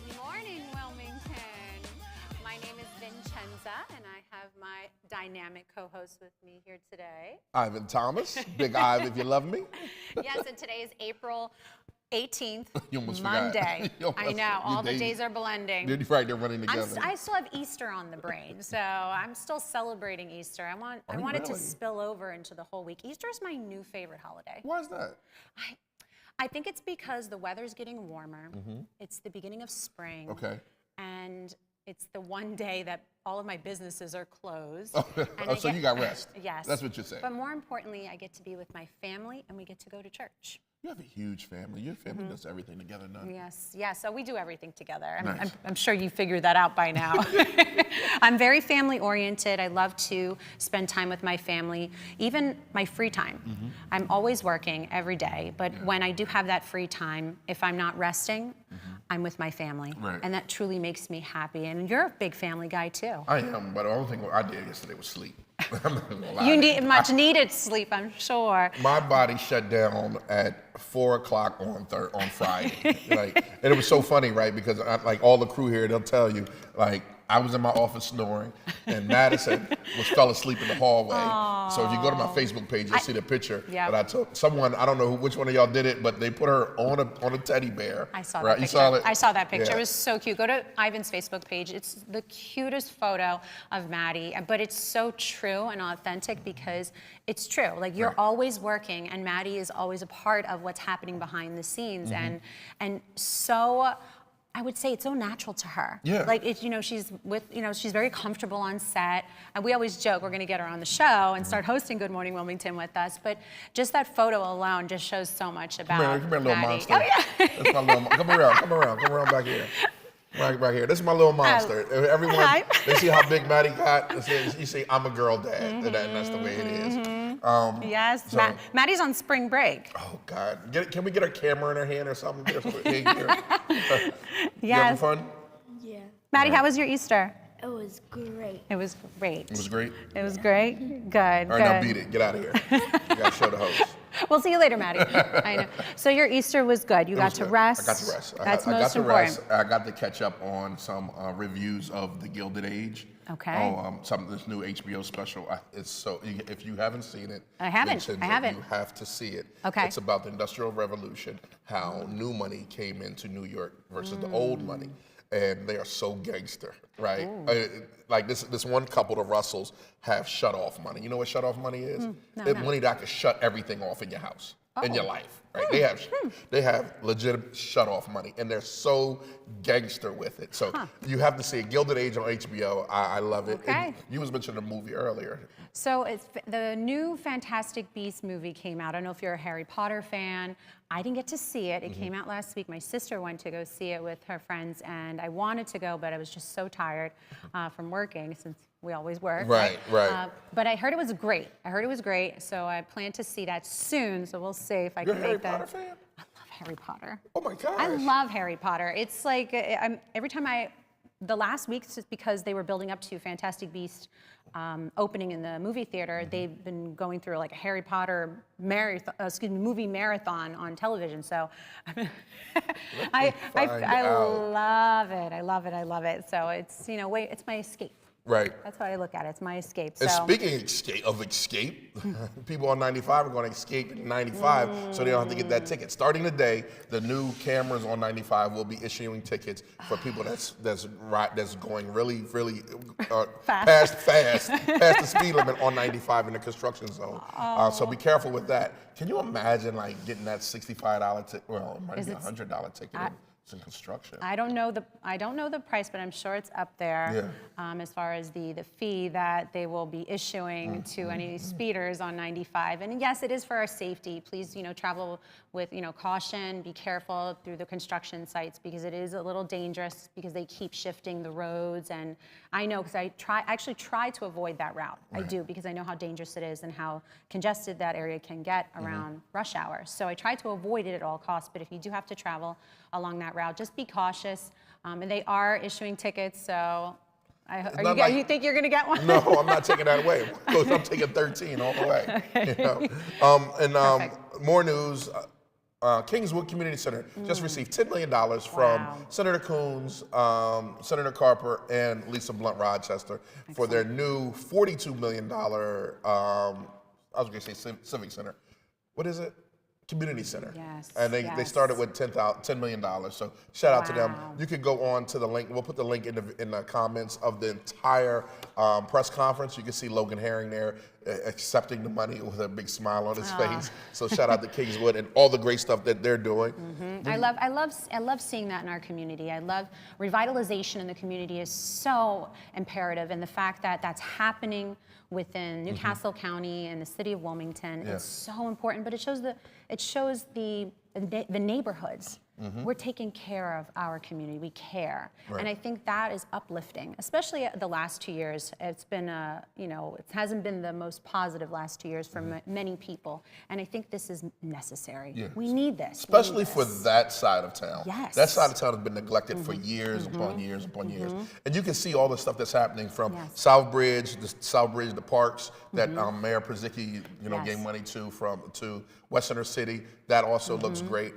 Good morning, Wilmington. My name is Vincenza, and I have my dynamic co-host with me here today. Ivan Thomas, Big Iv if you love me. Yes, and today is April 18th, You almost Monday. forgot. I know, all the days are blending. You're right, they're running together. I still have Easter on the brain, so I'm still celebrating Easter. I want it to spill over into the whole week. Easter is my new favorite holiday. Why is that? I think it's because the weather's getting warmer. It's the beginning of spring. Okay. And it's the one day that all of my businesses are closed. So you got rest. Yes. That's what you're saying. But more importantly, I get to be with my family and we get to go to church. You have a huge family. Your family does everything together now. Yes, so we do everything together. Nice. I'm sure you figured that out by now. I'm very family oriented. I love to spend time with my family, even my free time. I'm always working every day, but when I do have that free time, if I'm not resting, I'm with my family. Right. And that truly makes me happy. And you're a big family guy too. I am, but the only thing I did yesterday was sleep. I'm not gonna lie. You need much needed sleep, I'm sure. My body shut down at 4 o'clock on Friday. And it was so funny, right? Because like all the crew here, they'll tell you, like, I was in my office snoring, and Madison fell asleep in the hallway. Aww. So if you go to my Facebook page, you'll see the picture that I took. Someone, I don't know which one of y'all did it, but they put her on a teddy bear. I saw that picture. You saw it? I saw that picture. Yeah. It was so cute. Go to Ivan's Facebook page. It's the cutest photo of Maddie, but it's so true and authentic because it's true. Like you're always working, and Maddie is always a part of what's happening behind the scenes, and so. I would say it's so natural to her. Yeah. Like it's, she's very comfortable on set. And we always joke we're gonna get her on the show and start hosting Good Morning Wilmington with us. But just that photo alone just shows so much about Come here, little Maddie. monster. Oh yeah. That's my little, come around back here. Right here. This is my little monster. Everyone, they see how big Maddie got. You see, I'm a girl dad, and that's the way it is. Yes, so, Maddie's on spring break. Oh God, can we get a camera in her hand or something? Yes. You having fun? Yeah. Maddie, how was your Easter? It was great. It was great. It was great? It was great? Good, All right, now beat it. Get out of here. You got to show the host. We'll see you later, Maddie. I know. So your Easter was good. You got to rest. I got to rest. That's most important. important. I got to catch up on some reviews of The Gilded Age. Okay. This new HBO special. It's so. If you haven't seen it, I haven't. Vincenza, I haven't. You have to see it. Okay. It's about the Industrial Revolution, how new money came into New York versus the old money, and they are so gangster, right? Like this one couple, the Russells, have shut-off money. You know what shut-off money is? Money that can shut everything off in your house, in your life. Right? They have legitimate shut-off money, and they're so gangster with it. So you have to see it. Gilded Age on HBO. I love it. Okay. You was mentioning a movie earlier. So it's the new Fantastic Beasts movie came out. I don't know if you're a Harry Potter fan. I didn't get to see it. It came out last week. My sister went to go see it with her friends, and I wanted to go, but I was just so tired from working since we always work. Right. But I heard it was great. So I plan to see that soon. So we'll see if I can make that. You're a Harry Potter fan? I love Harry Potter. Oh my gosh. I love Harry Potter. It's like every time the last week, just because they were building up to Fantastic Beasts opening in the movie theater, they've been going through like a Harry Potter movie marathon on television. So I love it. I love it. So it's it's my escape. Right. That's how I look at it. It's my escape. And So. speaking of escape, people on 95 are going to escape at 95, so they don't have to get that ticket. Starting today, the new cameras on 95 will be issuing tickets for people that's going really past the speed limit on 95 in the construction zone. So be careful with that. Can you imagine like getting that $65 ticket? Well, it might be a $100 ticket. It's in construction. I don't know the price, but I'm sure it's up there as far as the fee that they will be issuing to any speeders on 95. And yes, it is for our safety. Please, travel with caution. Be careful through the construction sites because it is a little dangerous because they keep shifting the roads. And I know because I actually try to avoid that route. I do because I know how dangerous it is and how congested that area can get around rush hour. So I try to avoid it at all costs. But if you do have to travel along that route, just be cautious. And they are issuing tickets, so you think you're going to get one? No, I'm not taking that away. I'm taking 13 all the way. Okay. More news. Kingswood Community Center just received $10 million from Senator Coons, Senator Carper, and Lisa Blunt Rochester for their new $42 million, I was going to say Civic Center. What is it? Community Center. Yes. And they started with $10 million. So shout out to them. You could go on to the link. We'll put the link in the comments of the entire press conference. You can see Logan Herring there accepting the money with a big smile on his face. So shout out to Kingswood and all the great stuff that they're doing. I love seeing that in our community. I love revitalization in the community is so imperative, and the fact that that's happening within Newcastle County and the city of Wilmington, it's so important. But it shows the neighborhoods. We're taking care of our community. We care, and I think that is uplifting. Especially the last 2 years, it's been it hasn't been the most positive last 2 years for many people, and I think this is necessary. We need this, especially for that side of town. Yes, that side of town has been neglected for years upon years upon years, and you can see all the stuff that's happening from Southbridge, the parks that Mayor Prizicki gave money to West Center City. That also looks great.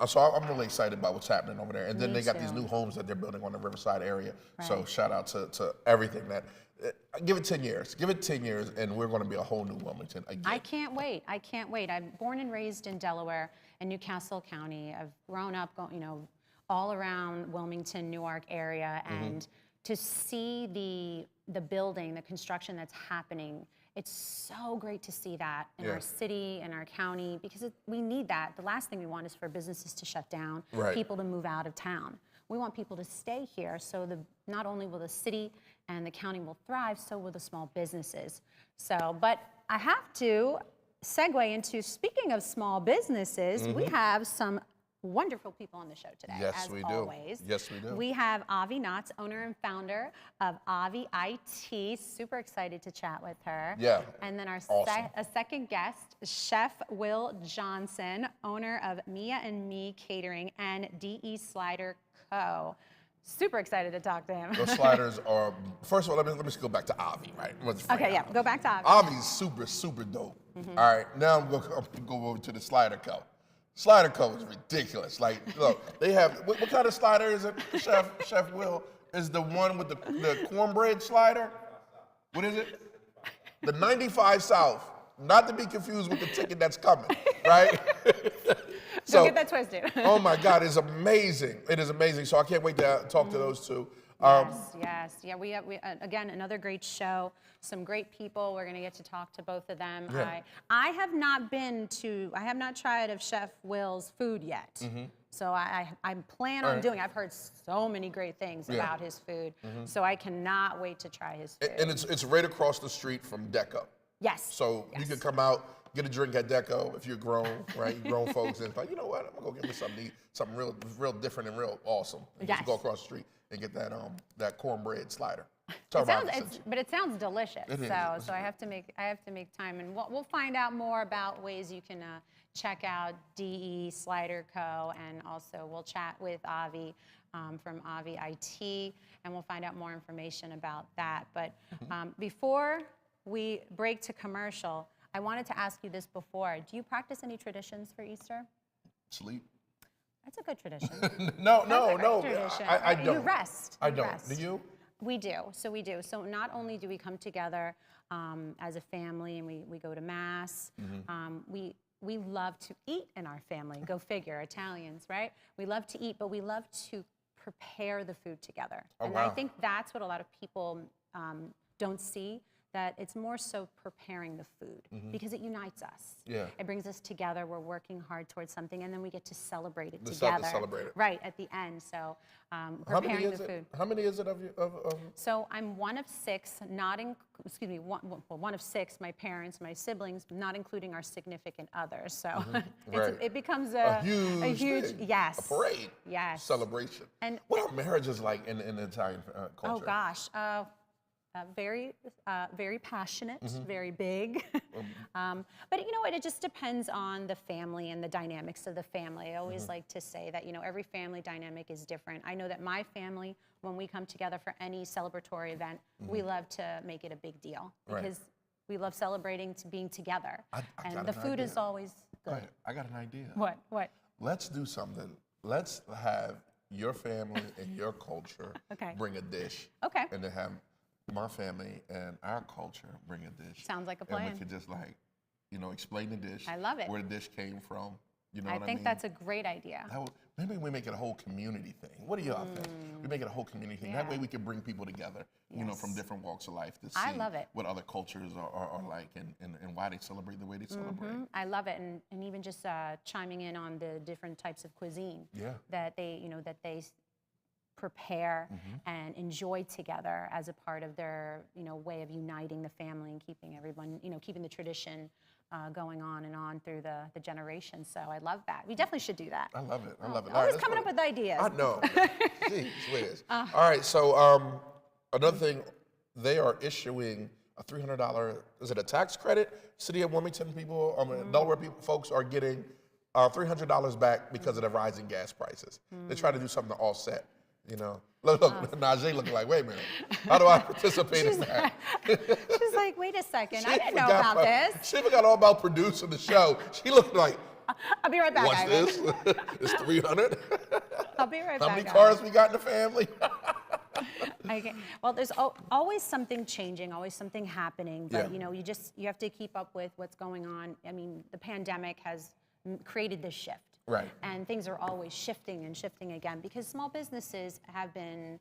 So I'm really excited about what's happening over there. And then they got these new homes that they're building on the Riverside area. So shout out to everything that, give it 10 years. Give it 10 years and we're going to be a whole new Wilmington again. I can't wait. I can't wait. I'm born and raised in Delaware in Newcastle County. I've grown up, all around Wilmington, Newark area, and to see the building, the construction that's happening, it's so great to see that in our city and our county, because we need that. The last thing we want is for businesses to shut down, people to move out of town. We want people to stay here, so not only will the city and the county will thrive, so will the small businesses. So, but I have to segue into, speaking of small businesses, we have some wonderful people on the show today, yes, as we always. Do. Yes, we do. We have Avi Knotts, owner and founder of Avi IT. Super excited to chat with her. Yeah. And then our awesome. a second guest, Chef Will Johnson, owner of Mia and Me Catering and DE Slider Co. Super excited to talk to him. Those sliders are, first of all, let me just go back to Avi, right? Okay, yeah, go back to Avi. Avi's super, super dope. All right, now I'm going to go over to the Slider Co. Slider Co is ridiculous. Like, look, they have, what kind of slider is it, Chef Will? Is the one with the cornbread slider? What is it? The 95 South, not to be confused with the ticket that's coming, right? Don't get that twisted. Oh my God, it's amazing. It is amazing. So I can't wait to talk to those two. Yes. Yeah, we again, another great show. Some great people. We're going to get to talk to both of them. Yeah. I have not tried of Chef Will's food yet. So I plan on doing. I've heard so many great things about his food. So I cannot wait to try his food. And it's right across the street from Deco. Yes. So you can come out, get a drink at Deco if you're grown, right? You're grown folks, and it's like, you know what? I'm gonna go get me something to eat, something real different and real awesome. And just go across the street and get that cornbread slider. But it sounds delicious. It is. So I have to make time, and we'll find out more about ways you can check out DE Slider Co. And also we'll chat with Avi from Avi IT, and we'll find out more information about that. But before we break to commercial, I wanted to ask you this before. Do you practice any traditions for Easter? Sleep. That's a good tradition. No. Tradition. I don't. You rest. I don't. Do you? We do. So not only do we come together as a family and we go to Mass, we love to eat in our family. Go figure, Italians, right? We love to eat, but we love to prepare the food together. I think that's what a lot of people don't see, that it's more so preparing the food because it unites us. Yeah. It brings us together. We're working hard towards something, and then we get to celebrate it together. Celebrate it. Right, at the end. So preparing the food. How many is it of you? So I'm one of six, one of six, my parents, my siblings, not including our significant others. So it becomes a huge thing. Yes. A parade. Yes. Celebration. And what are marriages like in the Italian culture? Oh gosh. Very passionate, very big. But you know what, it just depends on the family and the dynamics of the family. I always like to say that, every family dynamic is different. I know that my family, when we come together for any celebratory event, we love to make it a big deal because we love celebrating being together. And the food is always good. Right, I got an idea. What? Let's do something. Let's have your family and your culture Okay. bring a dish. Okay. And then have my family and our culture bring a dish. Sounds like a plan. And we could just like, explain the dish. I love it. Where the dish came from. You know I what I think mean? that's a great idea. Maybe we make it a whole community thing. What do y'all think? We make it a whole community thing. That Yeah. way we can bring people together, from different walks of life to see I love it. what other cultures are like and why they celebrate the way they celebrate. I love it, and even just chiming in on the different types of cuisine Yeah. that they prepare and enjoy together as a part of their way of uniting the family and keeping everyone keeping the tradition going on and on through the generations. So I love that. We definitely should do that. I love it. I love it. Always coming up with ideas. I know. Jeez whiz. All right, so another thing, they are issuing a $300, is it a tax credit? City of Wilmington people, Delaware people, folks are getting $300 back because of the rising gas prices. They try to do something to offset, Look, Najee looking like, wait a minute, how do I participate in that? She's like, wait a second, I didn't know about this. She forgot all about producing the show. She looked like, I'll be right back, what's Ivit. this? It's 300? I'll be right How back. many cars we got in the family? Okay. Well, there's always something changing, always something happening, but Yeah. you have to keep up with what's going on. I mean, the pandemic has created this shift. Right. And things are always shifting and shifting again because small businesses have been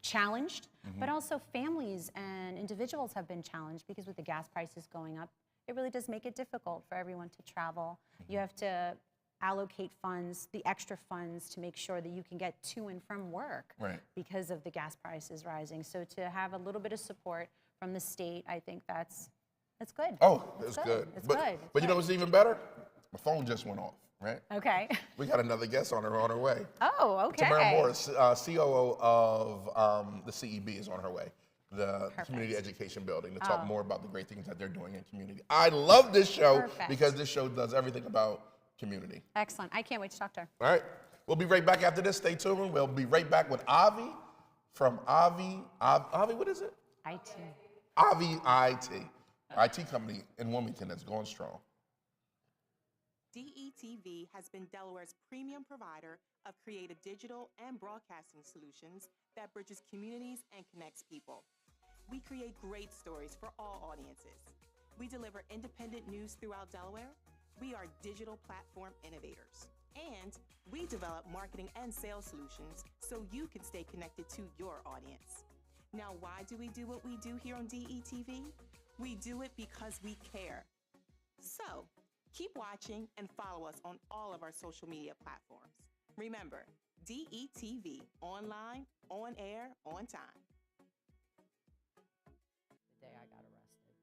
challenged, but also families and individuals have been challenged because with the gas prices going up, it really does make it difficult for everyone to travel. You have to allocate funds, the extra funds, to make sure that you can get to and from work because of the gas prices rising. So to have a little bit of support from the state, I think that's good. Oh, it's good. It's but, good. But you know what's even better? My phone just went off, right? Okay. We got another guest on her way. Oh, okay. Tamara Morris, COO of the CEB, is on her way. The Community Education Building, to talk more about the great things that they're doing in community. I love this show because this show does everything about community. Excellent. I can't wait to talk to her. All right. We'll be right back after this. Stay tuned. We'll be right back with Avi from Avi, what is it? IT. Avi IT company in Wilmington that's going strong. DETV has been Delaware's premium provider of creative digital and broadcasting solutions that bridges communities and connects people. We create great stories for all audiences. We deliver independent news throughout Delaware. We are digital platform innovators. And we develop marketing and sales solutions so you can stay connected to your audience. Now, why do we do what we do here on DETV? We do it because we care. So, keep watching and follow us on all of our social media platforms. Remember, DETV, online, on air, on time. The day I got arrested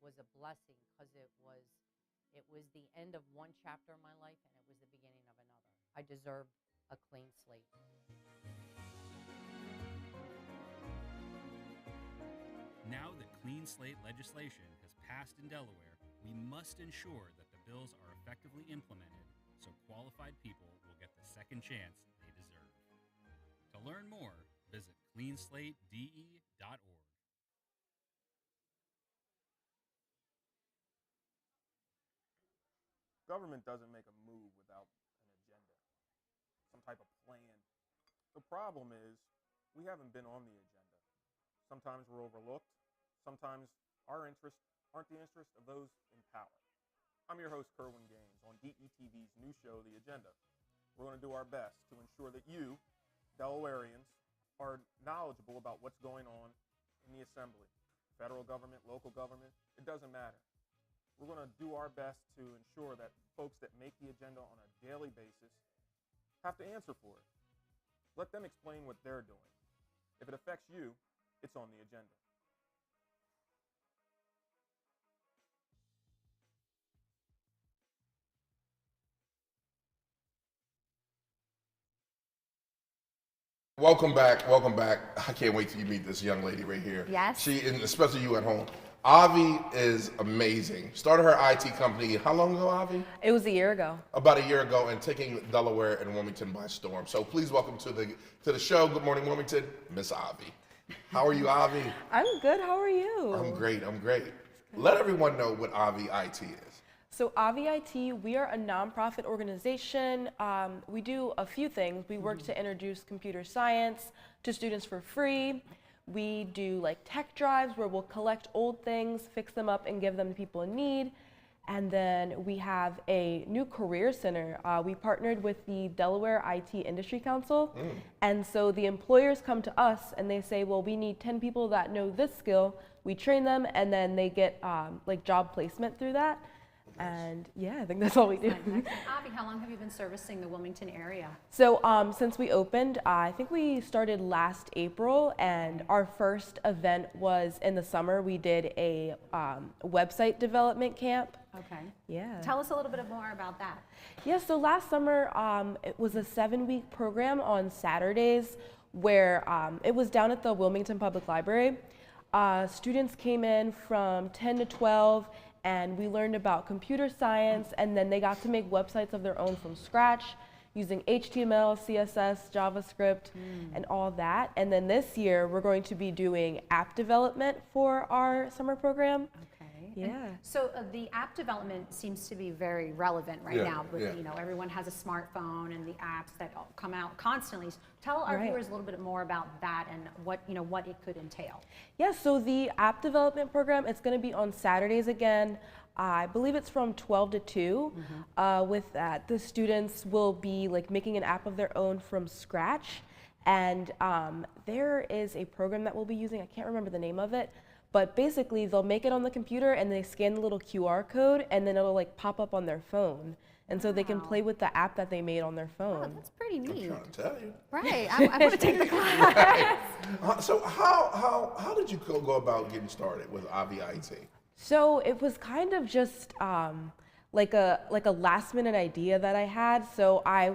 was a blessing because it was the end of one chapter of my life and it was the beginning of another. I deserved a clean slate. Now that clean slate legislation has passed in Delaware, we must ensure that the bills are effectively implemented so qualified people will get the second chance they deserve. To learn more, visit cleanslatede.org. Government doesn't make a move without an agenda, some type of plan. The problem is we haven't been on the agenda. Sometimes we're overlooked. Sometimes our interests aren't the interests of those in power. I'm your host, Kerwin Gaines, on DETV's new show, The Agenda. We're going to do our best to ensure that you, Delawareans, are knowledgeable about what's going on in the Assembly. Federal government, local government, it doesn't matter. We're going to do our best to ensure that folks that make the agenda on a daily basis have to answer for it. Let them explain what they're doing. If it affects you, it's on the agenda. Welcome back. Welcome back. I can't wait till you meet this young lady right here. Yes. And especially you at home. Avi is amazing. Started her IT company how long ago, Avi? It was a year ago. About a year ago, and taking Delaware and Wilmington by storm. So please welcome to the show. Good morning, Wilmington, Miss Avi. How are you, Avi? I'm good. How are you? I'm great. Let everyone know what Avi IT is. So Avi IT, we are a nonprofit organization. We do a few things. We work to introduce computer science to students for free. We do like tech drives where we'll collect old things, fix them up, and give them to people in need. And then we have a new career center. We partnered with the Delaware IT Industry Council. And so the employers come to us and they say, well, we need 10 people that know this skill. We train them and then they get like job placement through that. And yeah, I think that's all we do. Avi, how long have you been servicing the Wilmington area? So since we opened, I think we started last April, and our first event was in the summer. We did a website development camp. Okay. Yeah. Tell us a little bit more about that. Yeah, so last summer, it was a 7-week program on Saturdays where it was down at the Wilmington Public Library. Students came in from 10 to 12, and we learned about computer science, and then they got to make websites of their own from scratch using HTML, CSS, JavaScript, and all that. And then this year, we're going to be doing app development for our summer program. Okay. Yeah. And so the app development seems to be very relevant right now. With, you know, everyone has a smartphone and the apps that come out constantly. Tell our viewers a little bit more about that and what, you know, what it could entail. Yeah, so the app development program, it's going to be on Saturdays again. I believe it's from 12 to 2. With that, the students will be like making an app of their own from scratch. And there is a program that we'll be using, I can't remember the name of it, but basically they'll make it on the computer and they scan the little QR code and then it'll like pop up on their phone. And so they can play with the app that they made on their phone. Oh, that's pretty neat. I'm trying to tell you. Right, I want to take the class. So how did you go about getting started with Avi IT? So it was kind of just like a last minute idea that I had. So I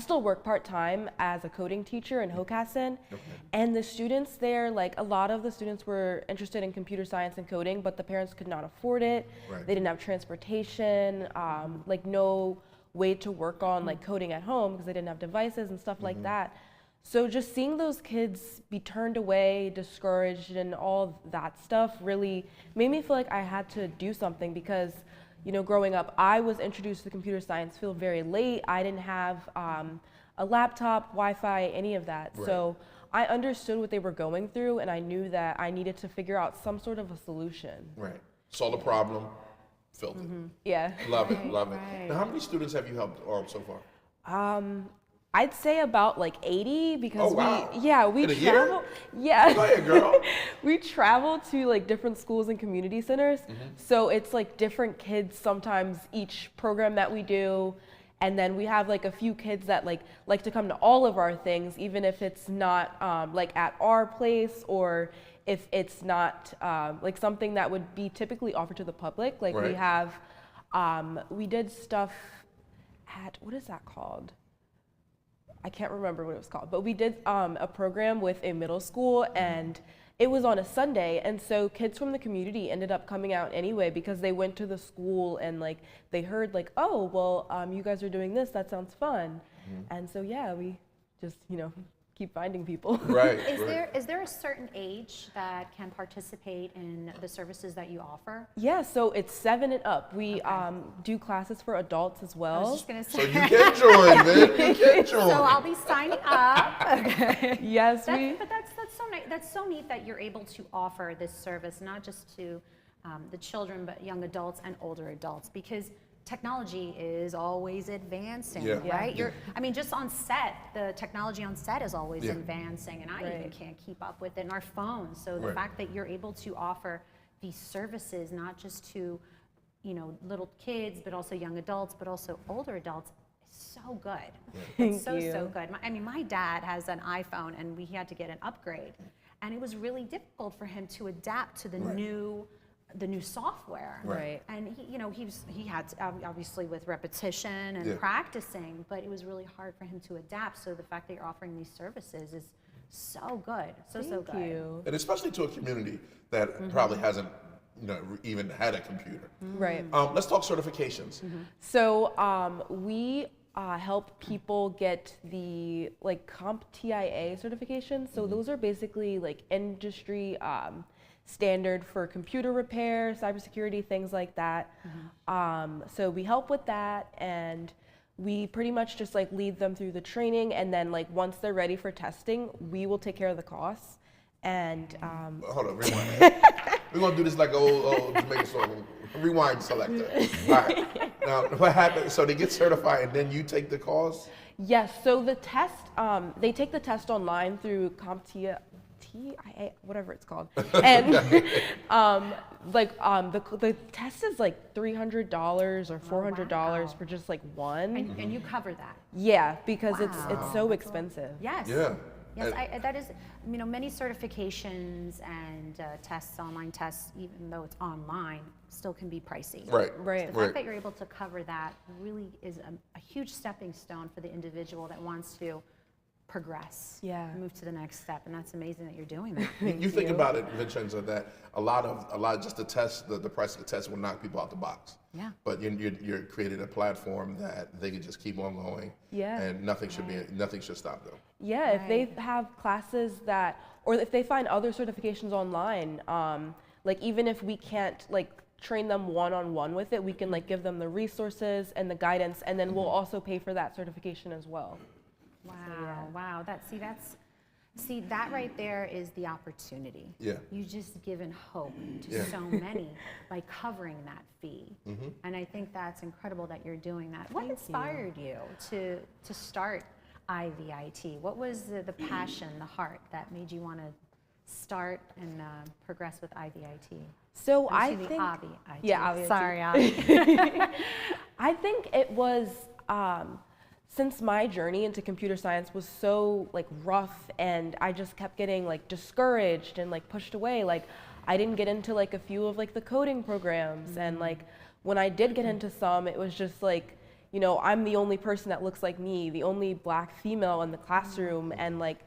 still work part-time as a coding teacher in Hocassin. And the students there, like a lot of the students were interested in computer science and coding, but the parents could not afford it. They didn't have transportation, like no way to work on like coding at home because they didn't have devices and stuff like that. So just seeing those kids be turned away, discouraged, and all that stuff really made me feel like I had to do something because, you know, growing up, I was introduced to the computer science field very late. I didn't have a laptop, Wi-Fi, any of that. So I understood what they were going through, and I knew that I needed to figure out some sort of a solution. Saw the problem, filled it. Yeah. Love it, love it. Now, how many students have you helped so far? I'd say about like 80 because we In a travel. year? Yeah. Go ahead, girl. We travel to like different schools and community centers. So it's like different kids sometimes each program that we do. And then we have like a few kids that like to come to all of our things, even if it's not like at our place or if it's not like something that would be typically offered to the public. Like we have, we did stuff at, what is that called? I can't remember what it was called, but we did a program with a middle school and it was on a Sunday, and so kids from the community ended up coming out anyway because they went to the school and like they heard like, oh, well, you guys are doing this, that sounds fun. And so yeah, we just, you know, keep finding people. Is there a certain age that can participate in the services that you offer? Yeah, so it's 7 and up. We do classes for adults as well. I was just gonna say. So you can join, man. You can join. So I'll be signing up. Okay. Yes, But that's so nice. That's so neat that you're able to offer this service not just to the children, but young adults and older adults, because technology is always advancing, right? I mean, just on set, the technology on set is always advancing, and I even can't keep up with it in our phones. So the fact that you're able to offer these services, not just to, you know, little kids, but also young adults, but also older adults, is so good. It's so good. I mean, my dad has an iPhone, and he had to get an upgrade, and it was really difficult for him to adapt to the new software. And he had to, obviously with repetition and practicing, but it was really hard for him to adapt. So the fact that you're offering these services is so good. So good. Thank you. And especially to a community that probably hasn't, you know, even had a computer. Let's talk certifications. So we help people get the like CompTIA certification. So those are basically like industry standard for computer repair, cybersecurity, things like that. So we help with that, and we pretty much just like lead them through the training, and then like once they're ready for testing, we will take care of the costs. And hold on, rewind. We're gonna do this like an old Jamaican song. Rewind selector. All right. Now, what happens? So they get certified, and then you take the course. yes, so the test, they take the test online through CompTIA, whatever it's called, and the test is like $300 or $400 wow. for just like one. And you cover that. Yeah, because Wow. it's so expensive. Yes. Yeah. Yes, that is, many certifications and tests, online tests, even though it's online, still can be pricey. Right. Right. The fact that you're able to cover that really is a huge stepping stone for the individual that wants to progress, Yeah. move to the next step, and that's amazing that you're doing that. You think about it, Vincenzo, that a lot of just the test, the price of the test will knock people out the box. Yeah. But you're creating a platform that they can just keep on going. Yeah. And nothing should stop them. Yeah, if they have classes that, or if they find other certifications online, like even if we can't like train them one-on-one with it, we can like give them the resources and the guidance, and then we'll also pay for that certification as well. Wow, wow. That right there is the opportunity. Yeah. You just given hope to Yeah. so many by covering that fee. And I think that's incredible that you're doing that. What inspired you to start IVIT? What was the passion, the heart that made you want to start and progress with IVIT? So Avi. Sorry, Avi. I think it was, since my journey into computer science was so like rough, and I just kept getting like discouraged and like pushed away, like I didn't get into like a few of like the coding programs, and like when I did get into some, it was just like, I'm the only person that looks like me, the only black female in the classroom, and like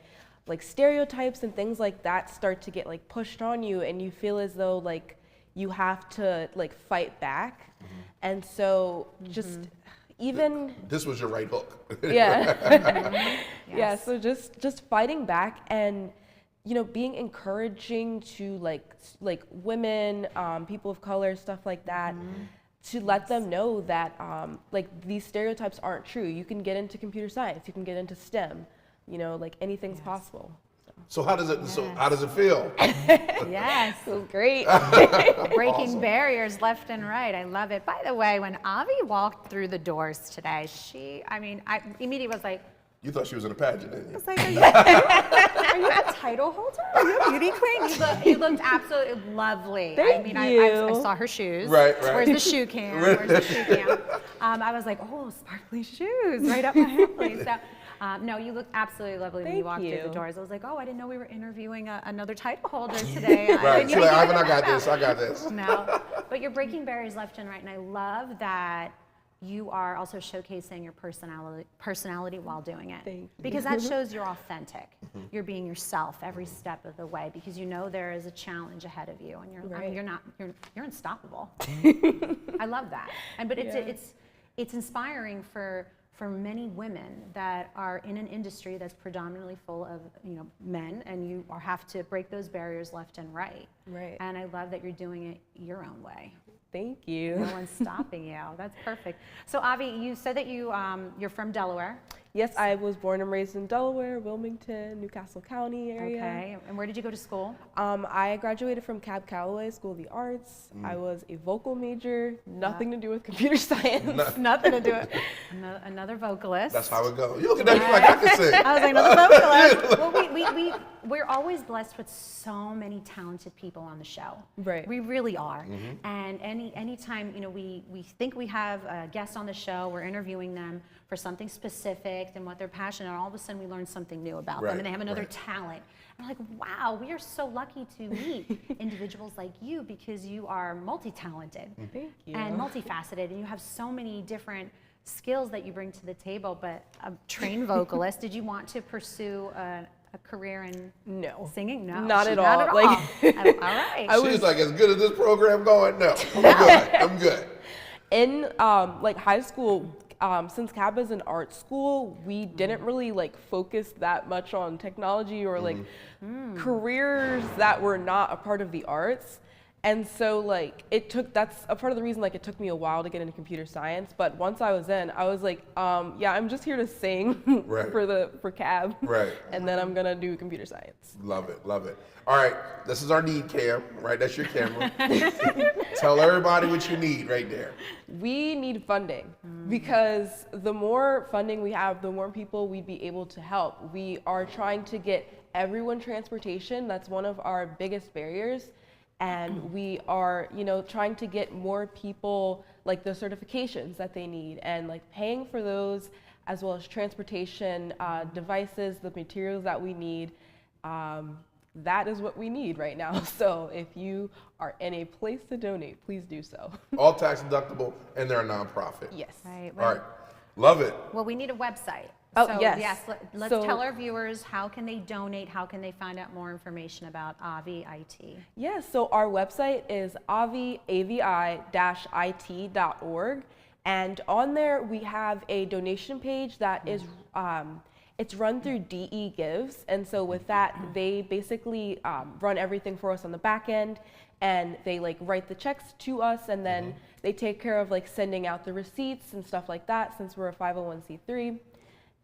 stereotypes and things like that start to get like pushed on you, and you feel as though like you have to like fight back. And so just even This was your right hook. yeah. Yeah, so just fighting back, and being encouraging to like women, people of color, stuff like that, to let them know that like these stereotypes aren't true. You can get into computer science, you can get into STEM, like anything's possible. So how does it feel? Yes. It was great. Breaking Awesome. barriers left and right. I love it. By the way, when Avi walked through the doors today, I immediately was like, You thought she was in a pageant, didn't you? It's like, are you a title holder? Are you a beauty queen? You looked absolutely lovely. Thank you. I saw her shoes. Right. Where's the shoe cam? Where's the shoe cam? I was like, oh, sparkly shoes, right up my alley. So, no, you look absolutely lovely when you Thank walked through you. the doors. I was like, oh, I didn't know we were interviewing another title holder today. Right. She's like, Ivan, I got this. No, but you're breaking barriers left and right, and I love that you are also showcasing your personality while doing it. Thank you. Because that shows you're authentic. You're being yourself every step of the way, because there is a challenge ahead of you, and you're unstoppable. I love that. But it's inspiring for many women that are in an industry that's predominantly full of men, and you have to break those barriers left and right. Right. And I love that you're doing it your own way. Thank you. No one's stopping you. That's perfect. So Avi, you said that you're from Delaware. Yes, I was born and raised in Delaware, Wilmington, Newcastle County area. Okay. And where did you go to school? I graduated from Cab Calloway School of the Arts. I was a vocal major, nothing to do with computer science. Nothing to do with another vocalist. That's how it goes. You look at that, you're like, I can sing. I was like, another vocalist. Well, we're always blessed with so many talented people on the show. Right. We really are. And anytime we think we have a guest on the show, we're interviewing them for something specific and what they're passionate about, all of a sudden we learn something new about them, and they have another talent. And we're like, wow, we are so lucky to meet individuals like you, because you are multi-talented Thank you. and multifaceted, and you have so many different skills that you bring to the table. But a trained vocalist, did you want to pursue a career in singing? No, Not at all. Not at all. Like, all right. She's like, as good as this program going? No, I'm good. In like high school, since CAB is an art school, we didn't really like focus that much on technology or like careers that were not a part of the arts. And so like that's a part of the reason like it took me a while to get into computer science. But once I was in, I was like, yeah, I'm just here to sing for CAB. Right. And then I'm gonna do computer science. Love it, love it. All right, this is our need cam, right? That's your camera. Tell everybody what you need right there. We need funding because the more funding we have, the more people we'd be able to help. We are trying to get everyone transportation. That's one of our biggest barriers. And we are, trying to get more people like the certifications that they need and like paying for those, as well as transportation, devices, the materials that we need. That is what we need right now. So if you are in a place to donate, please do so. All tax deductible, and they're a nonprofit. Yes. Right. All right. Love it. Well, we need a website. Oh, so, yes. Let's tell our viewers, how can they donate? How can they find out more information about Avi IT? Yeah, so our website is avi-it.org. And on there, we have a donation page that is, it's run through DE Gives. And so with that, they basically run everything for us on the back end. And they like write the checks to us, and then they take care of like sending out the receipts and stuff like that, since we're a 501c3.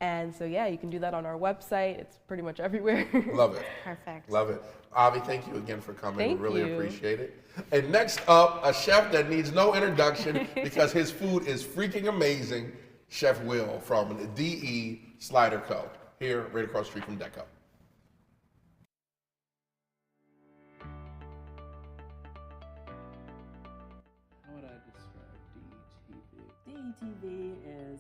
And so, yeah, you can do that on our website. It's pretty much everywhere. Love it. Perfect. Love it. Avi, thank you again for coming. Thank we really you. appreciate it. And next up, a chef that needs no introduction because his food is freaking amazing, Chef Will from the DE Slider Co. here right across the street from Deco. How would I describe DETV? DETV is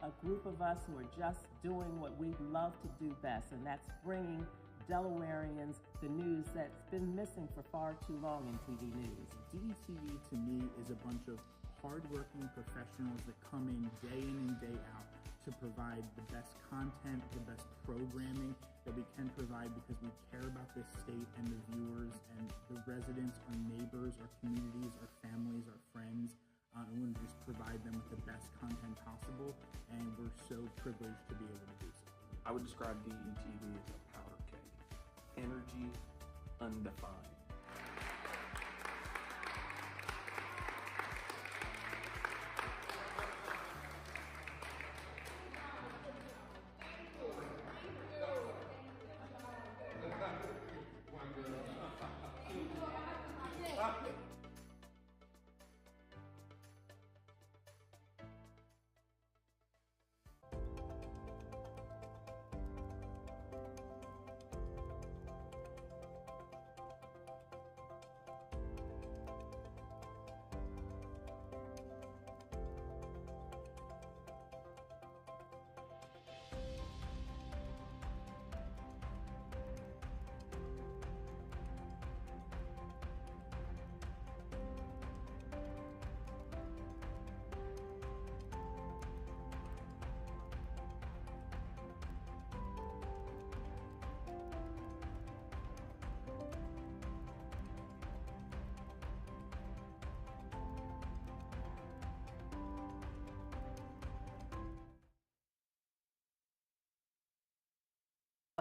a group of us who are just doing what we love to do best, and that's bringing Delawareans the news that's been missing for far too long in TV news. DETV to me is a bunch of hardworking professionals that come in and day out to provide the best content, the best programming that we can provide, because we care about this state and the viewers and the residents, our neighbors, our communities, our families, our friends. And we want to just provide them with the best content possible, and we're so privileged to be able to do so. I would describe DETV as a powder keg. Energy undefined.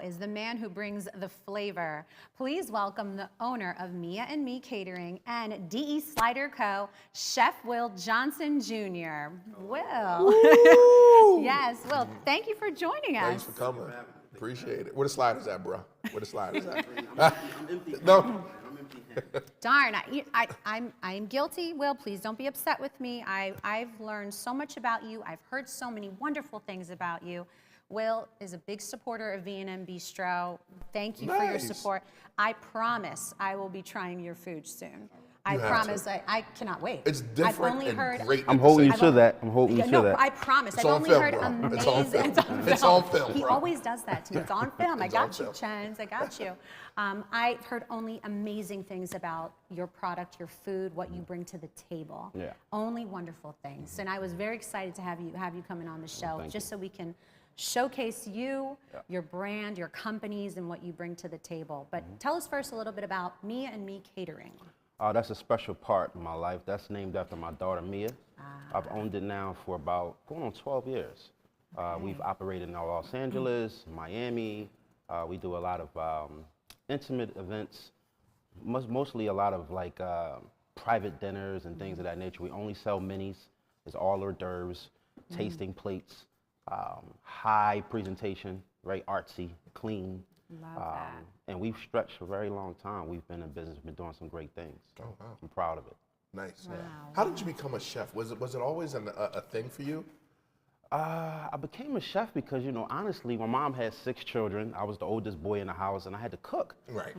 Is the man who brings the flavor. Please welcome the owner of Mia and Me Catering and DE Slider Co., Chef Will Johnson Jr. Will. Yes, Will, thank you for joining us. Thanks for coming. Appreciate it. Where the sliders at, bro? Where the sliders at? I'm empty. No. I'm empty handed. Darn, I'm guilty. Will, please don't be upset with me. I've learned so much about you. I've heard so many wonderful things about you. Will is a big supporter of V&M Bistro. Thank you for your support. I promise I will be trying your food soon. I promise. I cannot wait. It's different I've only and heard, great. I'm holding you to that. I'm holding you to no, that. I promise. It's I've on only film, heard bro. amazing. It's on film. It's on It's on film, He bro. always does that to me. It's on film. I It's got on you, film. Chens. I got you. I've heard only amazing things about your product, your food, what you bring to the table. Yeah. Only wonderful things. And I was very excited to have you coming on the show, just so we can showcase you, your brand, your companies, and what you bring to the table. But tell us first a little bit about Mia and Me Catering. That's a special part of my life. That's named after my daughter, Mia. I've owned it now for about going on 12 years. We've operated in Los Angeles, Miami. We do a lot of intimate events, mostly a lot of like private dinners and things of that nature. We only sell minis. It's all hors d'oeuvres, tasting plates, high presentation, very artsy, clean. Love that. And we've stretched for a very long time. We've been in business, been doing some great things. Oh, wow. I'm proud of it. Nice. Wow. How did you become a chef? Was it always a thing for you? I became a chef because, you know, honestly, my mom had 6 children. I was the oldest boy in the house, and I had to cook. Right.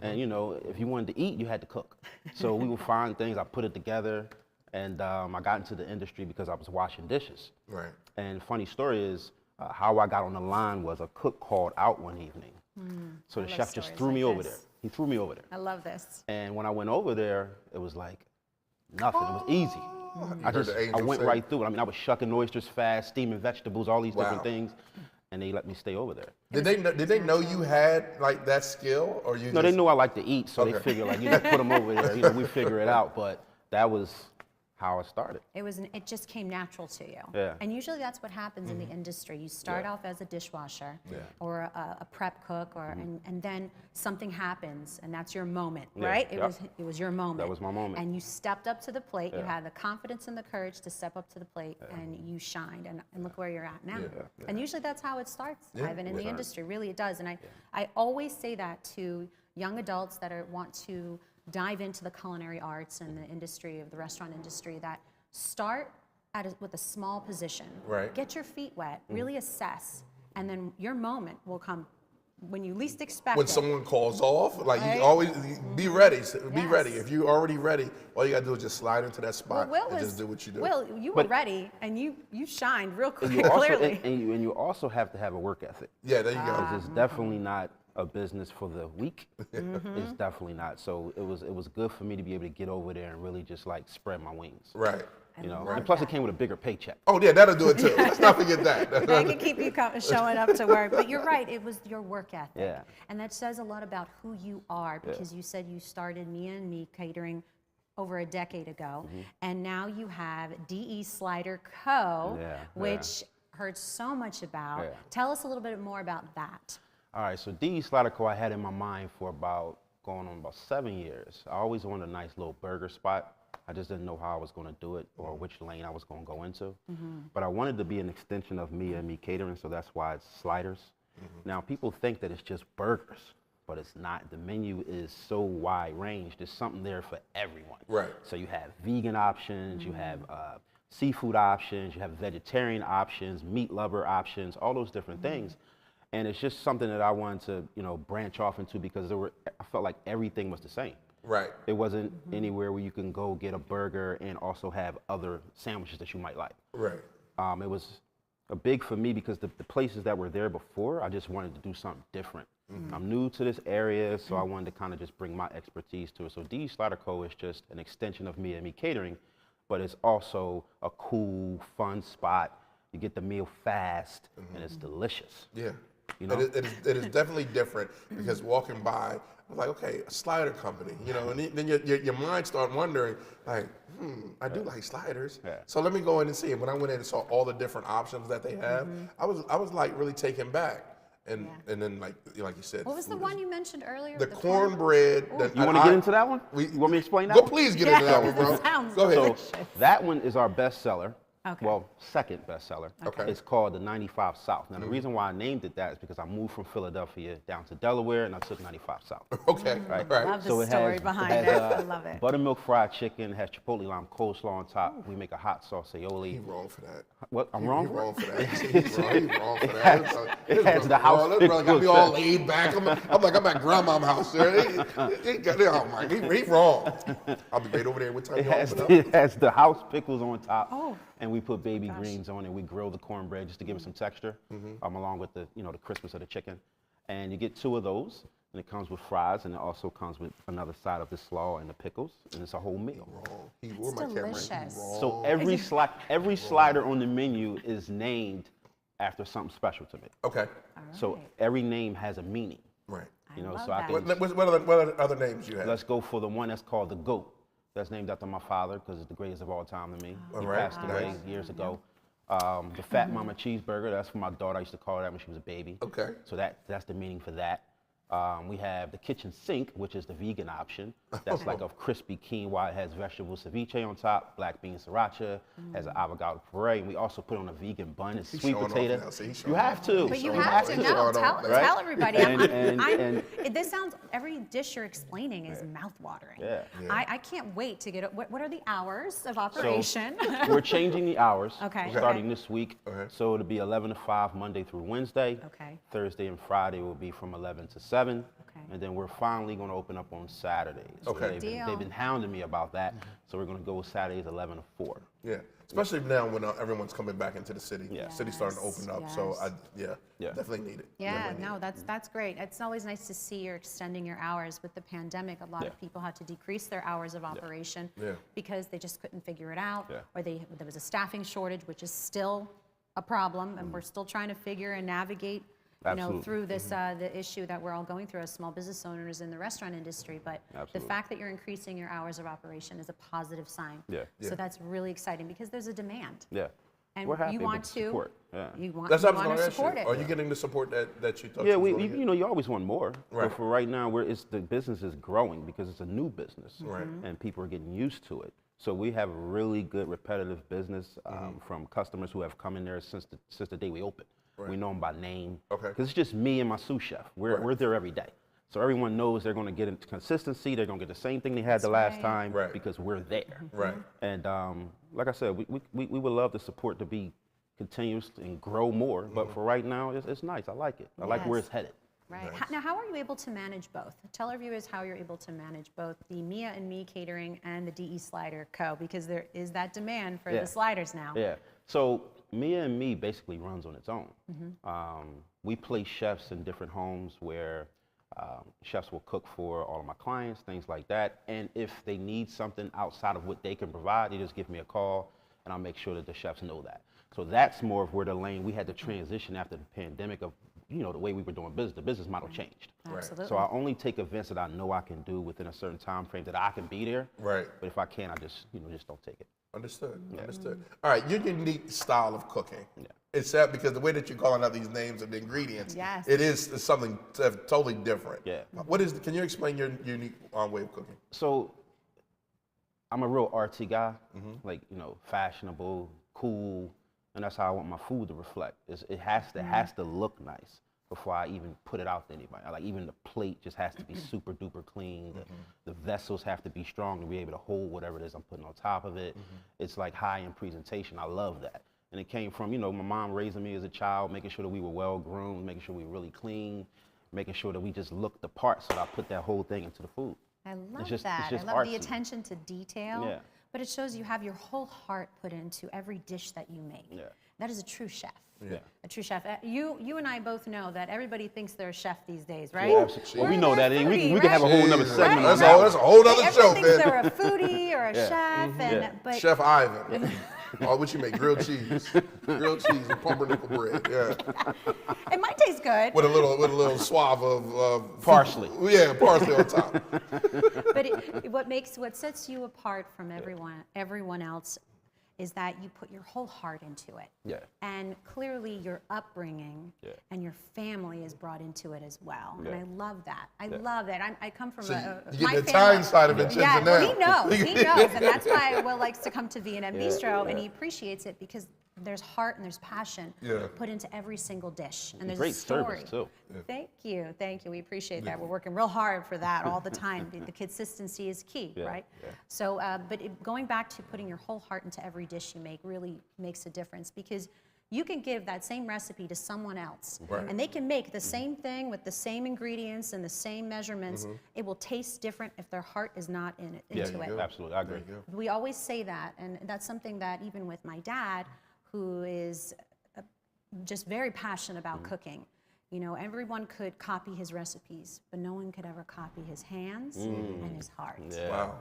And, you know, if you wanted to eat, you had to cook. So we would find things, I put it together, and I got into the industry because I was washing dishes. Right. And funny story is, how I got on the line was a cook called out one evening. So I the love chef just stories threw like me over this. there. He threw me over there. I love this. And when I went over there, it was like nothing. It was easy. I went right through it. I mean, I was shucking oysters fast, steaming vegetables, all these different things, and they let me stay over there. Did they know you had like that skill, or you? No, they knew I like to eat, so they figured like, you know, put them over there. You know, we figure it out. But that was how I started. It just came natural to you. Yeah. And usually that's what happens in the industry. You start off as a dishwasher or a prep cook, or and then something happens, and that's your moment, right? It was your moment. That was my moment. And you stepped up to the plate. You had the confidence and the courage to step up to the plate, and you shined. And look where you're at now. And usually that's how it starts, Ivan, in the industry. Really, it does. And I always say that to young adults that want to dive into the culinary arts and the industry of the restaurant industry, that start with a small position. Right. Get your feet wet, really assess, and then your moment will come when you least expect When it. someone calls off, like Right? you always be ready. Be ready. Yes. If you're already ready, all you gotta do is just slide into that spot Will and just do what you do. Will, you were ready, and you shined real And you also, clearly. and you also have to have a work ethic. Yeah, there you go. Because it's definitely not a business for the weak. It's definitely not. So it was good for me to be able to get over there and really just like spread my wings. Right. You know, love and plus that. it came with a bigger paycheck. Oh yeah, that'll do it too. Let's not forget that. That can keep you showing up to work. But you're right, it was your work ethic. Yeah. And that says a lot about who you are, because you said you started Mia and Me Catering over a decade ago, and now you have DE Slider Co., which heard so much about. Tell us a little bit more about that. All right, so DE Slider Co. I had in my mind for going on about 7 years. I always wanted a nice little burger spot. I just didn't know how I was going to do it or which lane I was going to go into. But I wanted to be an extension of Mia and Me Catering, so that's why it's sliders. Now, people think that it's just burgers, but it's not. The menu is so wide ranged. There's something there for everyone. Right. So you have vegan options, you have seafood options, you have vegetarian options, meat lover options, all those different things. And it's just something that I wanted to, you know, branch off into, because I felt like everything was the same. Right. It wasn't anywhere where you can go get a burger and also have other sandwiches that you might like. Right. It was a big for me because the places that were there before, I just wanted to do something different. I'm new to this area, so I wanted to kind of just bring my expertise to it. So DE Slider Co. is just an extension of Mia and Me Catering, but it's also a cool, fun spot. You get the meal fast, and it's delicious. Yeah. You know? It is definitely different, because walking by, I was like, okay, a slider company, you know, and then your mind start wondering, like, I do like sliders, so let me go in and see. And when I went in and saw all the different options that they have, I was like really taken back. And then like you said, What was the one you mentioned earlier? The cornbread. You want to get into that one? You want me to explain that Go, one? please get into that one, bro. Sounds Go ahead. So that one is our best seller. Okay. Well, second bestseller. Okay. It's called the 95 South. Now, the reason why I named it that is because I moved from Philadelphia down to Delaware, and I took 95 South. Okay. Right. Love the story behind it. I love it. Buttermilk fried chicken, has chipotle lime coleslaw on top. We make a hot sauce aioli. He's wrong for that. What? I'm wrong? He's wrong for that. He's wrong for that. It has the house This brother got me all laid back. I'm like, I'm at grandma's house there. He's wrong. I'll be right over there. What time you open up? It has the house pickles on top, and we put baby greens on it. We grill the cornbread just to give it some texture, along with the the crispness of the chicken. And you get 2 of those, and it comes with fries, and it also comes with another side of the slaw and the pickles, and it's a whole meal. Where my camera? He's delicious. wrong. So every slider on the menu is named after something special to me. Okay. So every name has a meaning. Right. You know, love so I that. can. What other names you have? Let's go for the one that's called the GOAT. That's named after my father because it's the greatest of all time to me. He passed away years ago. The Fat Mama Cheeseburger, that's for my daughter. I used to call her that when she was a baby. Okay. So that's the meaning for that. We have the kitchen sink, which is the vegan option. That's like a crispy quinoa. It has vegetable ceviche on top, black bean sriracha, has an avocado puree, and we also put on a vegan bun. It's sweet potato. You have to. But you have to know. Tell everybody. This sounds, every dish you're explaining is mouth-watering. Yeah. I can't wait to get it. What are the hours of operation? So we're changing the hours starting Okay. this week. So it'll be 11 to 5 Monday through Wednesday. Okay. Thursday and Friday will be from 11 to 7. And then we're finally going to open up on Saturdays. Okay. They've been hounding me about that. So we're going to go with Saturdays 11 to 4. Yeah. Especially now when everyone's coming back into the city. Yeah. City's starting to open up. So definitely need it. Yeah, no, that's great. It's always nice to see you're extending your hours. With the pandemic, a lot of people had to decrease their hours of operation because they just couldn't figure it out, or there was a staffing shortage, which is still a problem, and we're still trying to figure and navigate through this the issue that we're all going through as small business owners in the restaurant industry. But the fact that you're increasing your hours of operation is a positive sign. So that's really exciting because there's a demand. And we're happy you want with the support. You want, That's you what I want was to going to support ask it. you. Are you getting the support that you thought Yeah, you was gonna get? you know, you always want more. Right. But for right now, the business is growing because it's a new business. Right. And people are getting used to it. So we have a really good repetitive business from customers who have come in there since the day we opened. We know them by name. Okay. Because it's just me and my sous chef. We're there every day. So everyone knows they're going to get into consistency. They're going to get the same thing they had the last time because we're there. Right. And like I said, we would love the support to be continuous and grow more. But for right now, it's nice. I like it. I like where it's headed. Right. Now, how are you able to manage both? Tell our viewers how you're able to manage both the Mia and Me Catering and the DE Slider Co. because there is that demand for the sliders now. Yeah. So Mia and Me basically runs on its own. We place chefs in different homes where chefs will cook for all of my clients, things like that. And if they need something outside of what they can provide, they just give me a call, and I'll make sure that the chefs know that. So that's more of where the lane we had to transition after the pandemic of, you know, the way we were doing business. The business model changed. Absolutely. So I only take events that I know I can do within a certain time frame that I can be there. Right. But if I can't, I just don't take it. Understood. Understood. All right, your unique style of cooking. It's that because the way that you're calling out these names of the ingredients, it is something totally different. Yeah. Can you explain your unique way of cooking? So I'm a real artsy guy, like, you know, fashionable, cool, and that's how I want my food to reflect. It has to look nice before I even put it out to anybody. Like even the plate just has to be super duper clean. The vessels have to be strong to be able to hold whatever it is I'm putting on top of it. It's like high-end presentation. I love that. And it came from, you know, my mom raising me as a child, making sure that we were well-groomed, making sure we were really clean, making sure that we just looked the part, so that I put that whole thing into the food. I love It's that. just I love the artsy. attention to detail. Yeah. But it shows you have your whole heart put into every dish that you make. Yeah. That is a true chef. Yeah. A true chef. You and I both know that everybody thinks they're a chef these days, right? Well, we know that. We're a We foodie, can have a whole nother right? segment on That's that. a whole other show, Everyone thinks man. they're a foodie or a chef, but Chef Ivan. Oh, what you make? Grilled cheese and pumpernickel bread. Yeah. it might taste good. With a little swab of Parsley. Yeah, parsley on top. But what sets you apart from everyone else is that you put your whole heart into it. Yeah. And clearly your upbringing and your family is brought into it as well. And I love that. I love that. I come from you get the Italian side of it, yeah, now. well, he knows. And that's why Will likes to come to V&M Bistro, and he appreciates it because there's heart and there's passion put into every single dish. And there's Great a story. service, too. Thank you. We appreciate that. We're working real hard for that all the time. The consistency is key, right? Yeah. So, going back to putting your whole heart into every dish you make really makes a difference because you can give that same recipe to someone else and they can make the same thing with the same ingredients and the same measurements. It will taste different if their heart is not into it. Absolutely. I agree. We always say that, and that's something that even with my dad, who is just very passionate about cooking, you know, everyone could copy his recipes, but no one could ever copy his hands and his heart. Yeah. Wow.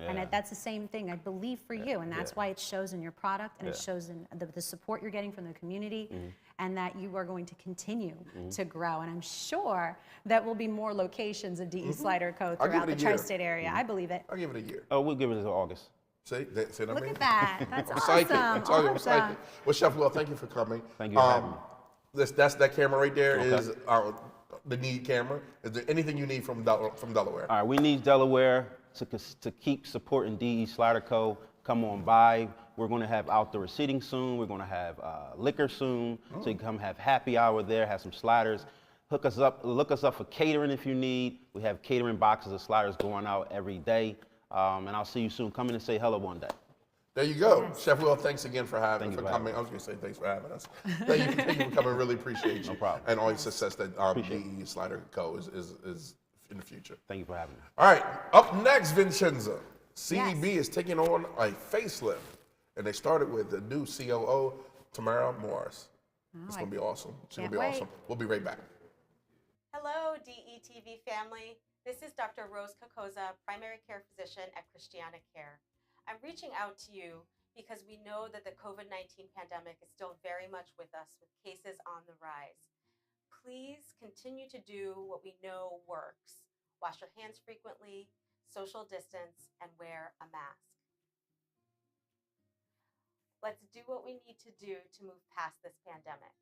And that's the same thing, I believe, for you. And that's why it shows in your product, and it shows in the support you're getting from the community, and that you are going to continue to grow. And I'm sure that will be more locations of DE Slider Co. throughout the tri-state area. I believe it. I'll give it a year. Oh, we'll give it until August. Say that I Look mean? at that. That's I'm awesome. psychic. I'm telling you, I'm psychic. Well, Chef Will, thank you for coming. Thank you for having me. That's that camera right there Okay. is the need camera. Is there anything you need from Delaware? All right, we need Delaware to keep supporting DE Slider Co. Come on by. We're going to have outdoor seating soon. We're going to have liquor soon. So you can come have happy hour there, have some sliders. Look us up for catering if you need. We have catering boxes of sliders going out every day. And I'll see you soon. Come in and say hello one day. There you go. Yes. Chef Will, thanks again for coming. I was going to say thanks for having us. Thank you for coming. Really appreciate you. No problem. And all your success that DE Slider Co. is in the future. Thank you for having me. All right. Up next, Vincenza. CEB is taking on a facelift. And they started with the new COO, Tamara Morris. It's going to be awesome. It's going to be awesome. We'll be right back. Hello, DETV family. This is Dr. Rose Kokoza, primary care physician at Christiana Care. I'm reaching out to you because we know that the COVID-19 pandemic is still very much with us, with cases on the rise. Please continue to do what we know works. Wash your hands frequently, social distance, and wear a mask. Let's do what we need to do to move past this pandemic.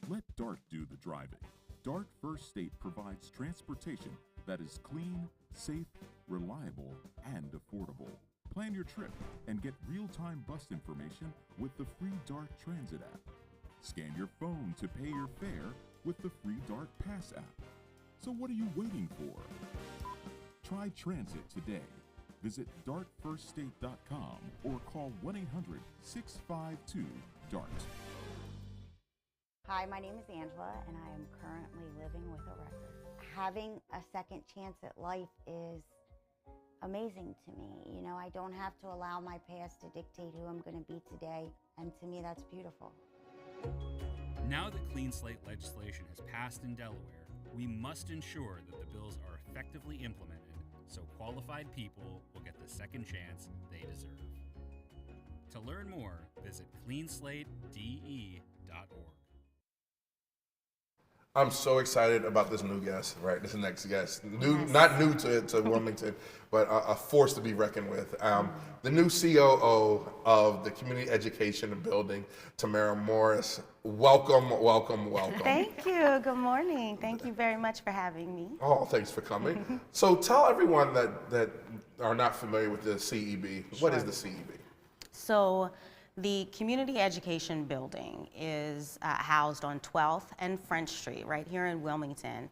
Let DART do the driving. DART First State provides transportation that is clean, safe, reliable, and affordable. Plan your trip and get real-time bus information with the free DART Transit app. Scan your phone to pay your fare with the free DART Pass app. So what are you waiting for? Try transit today. Visit dartfirststate.com or call 1-800-652-DART. Hi, my name is Angela, and I am currently living with a record. Having a second chance at life is amazing to me. You know, I don't have to allow my past to dictate who I'm going to be today, and to me, that's beautiful. Now that clean slate legislation has passed in Delaware, we must ensure that the bills are effectively implemented so qualified people will get the second chance they deserve. To learn more, visit cleanslatede.org. I'm so excited about this new guest, right? This next guest. Not new to Wilmington, but a force to be reckoned with. The new COO of the Community Education and Building, Tamara Morris. Welcome, welcome, welcome. Thank you. Good morning. Thank you very much for having me. Oh, thanks for coming. So tell everyone that are not familiar with the CEB, what is the CEB? So the Community Education Building is housed on 12th and French Street right here in Wilmington.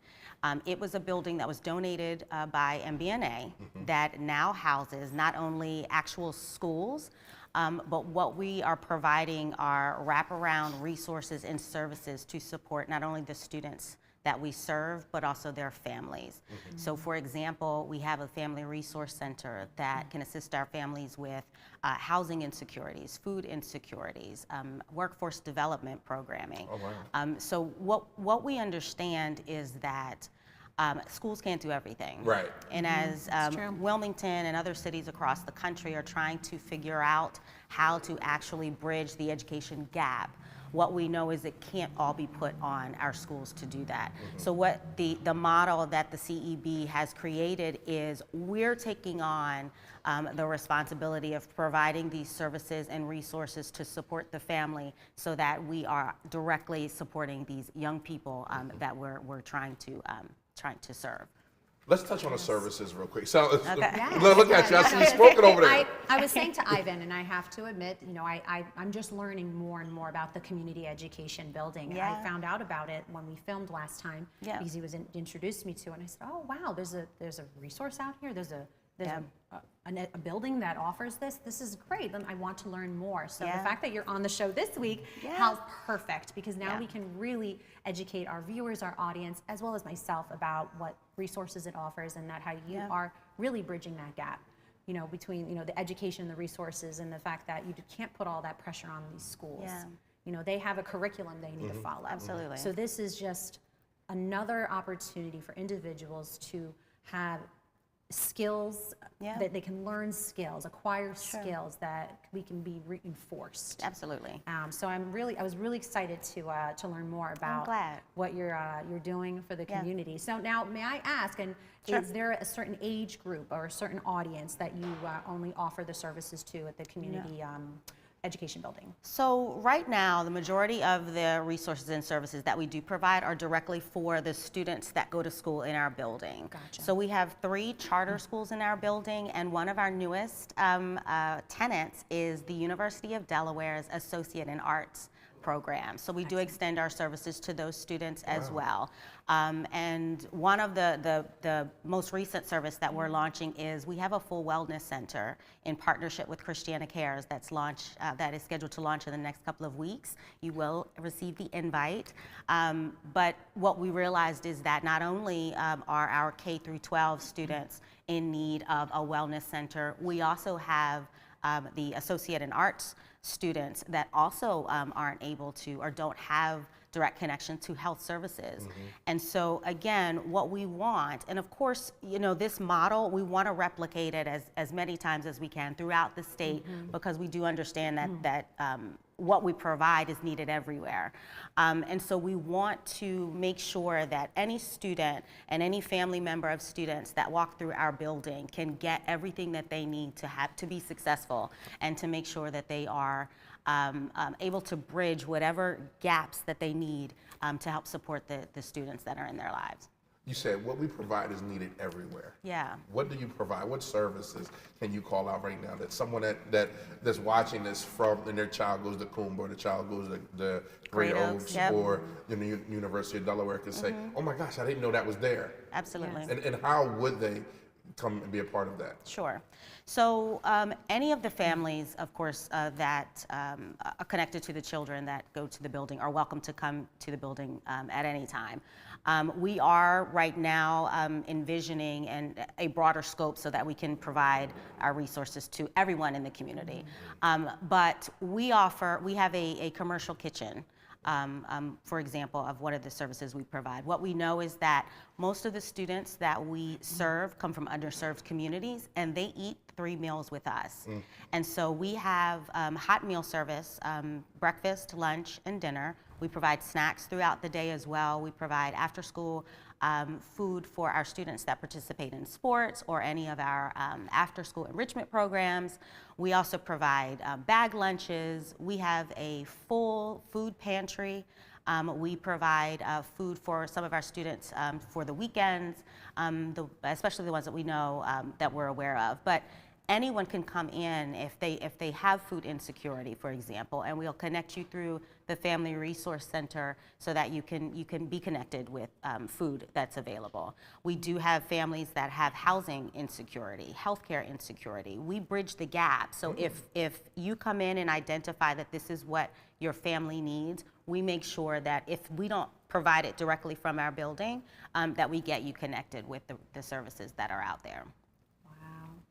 It was a building that was donated by MBNA that now houses not only actual schools, but what we are providing are wraparound resources and services to support not only the students that we serve, but also their families. So for example, we have a family resource center that can assist our families with housing insecurities, food insecurities, workforce development programming. Oh, wow. So what we understand is that schools can't do everything. Right. And as Wilmington and other cities across the country are trying to figure out how to actually bridge the education gap, what we know is it can't all be put on our schools to do that. So what the model that the CEB has created is we're taking on the responsibility of providing these services and resources to support the family so that we are directly supporting these young people that we're trying to serve. Let's touch on the services real quick. So Okay. look at you. I see you smoking over there. I was saying to Ivan, and I have to admit, you know, I'm just learning more and more about the Community Education Building. Yeah. I found out about it when we filmed last time because he was introduced me to it, and I said, oh wow, there's a resource out here. There's a building that offers this. This is great. I want to learn more. So the fact that you're on the show this week, how perfect, because now we can really educate our viewers, our audience, as well as myself about what resources it offers and that how you are really bridging that gap, you know, between, you know, the education and the resources and the fact that you can't put all that pressure on these schools. You know, they have a curriculum they need to follow. Absolutely. So this is just another opportunity for individuals to have skills that they can learn skills, acquire skills that we can be reinforced. Absolutely. So I was really excited to learn more about what you're doing for the community. So now, may I ask, and is there a certain age group or a certain audience that you only offer the services to at the community education building? So right now, the majority of the resources and services that we do provide are directly for the students that go to school in our building. Gotcha. So we have 3 charter schools in our building, and one of our newest tenants is the University of Delaware's Associate in Arts program. So we do extend our services to those students as well. And one of the most recent service that we're launching is we have a full wellness center in partnership with Christiana Cares that is scheduled to launch in the next couple of weeks. You will receive the invite. But what we realized is that not only are our K through 12 students in need of a wellness center, we also have the Associate in Arts students that also aren't able to or don't have direct connection to health services. And so again, what we want, and of course, you know, this model, we want to replicate it as many times as we can throughout the state, because we do understand that what we provide is needed everywhere. And so we want to make sure that any student and any family member of students that walk through our building can get everything that they need to be successful, and to make sure that they are able to bridge whatever gaps that they need to help support the students that are in their lives. You said what we provide is needed everywhere. Yeah. What do you provide? What services can you call out right now that someone that's watching this and their child goes to Coombe, or the child goes to the Great Oaks, or the University of Delaware can say, oh my gosh, I didn't know that was there. Absolutely. And how would they come and be a part of that? Sure. So any of the families, of course, that are connected to the children that go to the building are welcome to come to the building at any time. We are right now envisioning a broader scope so that we can provide our resources to everyone in the community. But we have a commercial kitchen, for example, of what are the services we provide. What we know is that most of the students that we serve come from underserved communities, and they eat 3 meals with us. And so we have hot meal service, breakfast, lunch, and dinner. We provide snacks throughout the day as well. We provide after school food for our students that participate in sports or any of our after school enrichment programs. We also provide bag lunches. We have a full food pantry. We provide food for some of our students for the weekends, especially the ones that we know that we're aware of. But anyone can come in if they have food insecurity, for example, and we'll connect you through the Family Resource Center so that you can be connected with food that's available. We do have families that have housing insecurity, healthcare insecurity. We bridge the gap. So if you come in and identify that this is what your family needs, we make sure that if we don't provide it directly from our building, that we get you connected with the services that are out there.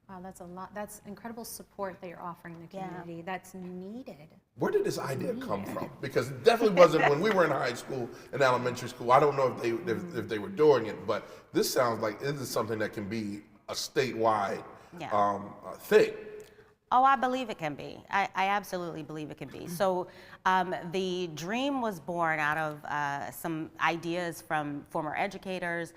Wow, that's a lot. That's incredible support that you're offering the community. That's needed. Where did this idea come from? Because it definitely wasn't when we were in high school and elementary school. I don't know if they were doing it, but this sounds like this is something that can be a statewide thing. Oh, I believe it can be. I absolutely believe it can be. So the dream was born out of some ideas from former educators.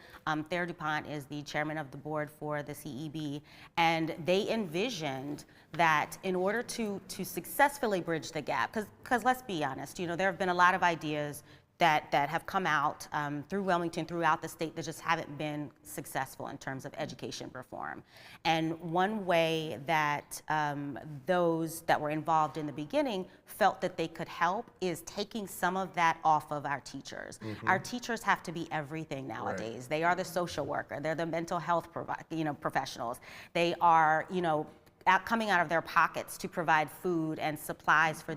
Thayer DuPont is the chairman of the board for the CEB, and they envisioned that in order to successfully bridge the gap, because let's be honest, you know, there have been a lot of ideas that have come out through Wilmington, throughout the state, that just haven't been successful in terms of education reform. And one way that those that were involved in the beginning felt that they could help is taking some of that off of our teachers. Our teachers have to be everything nowadays. Right. They are the social worker, they're the mental health professionals. They are, coming out of their pockets to provide food and supplies for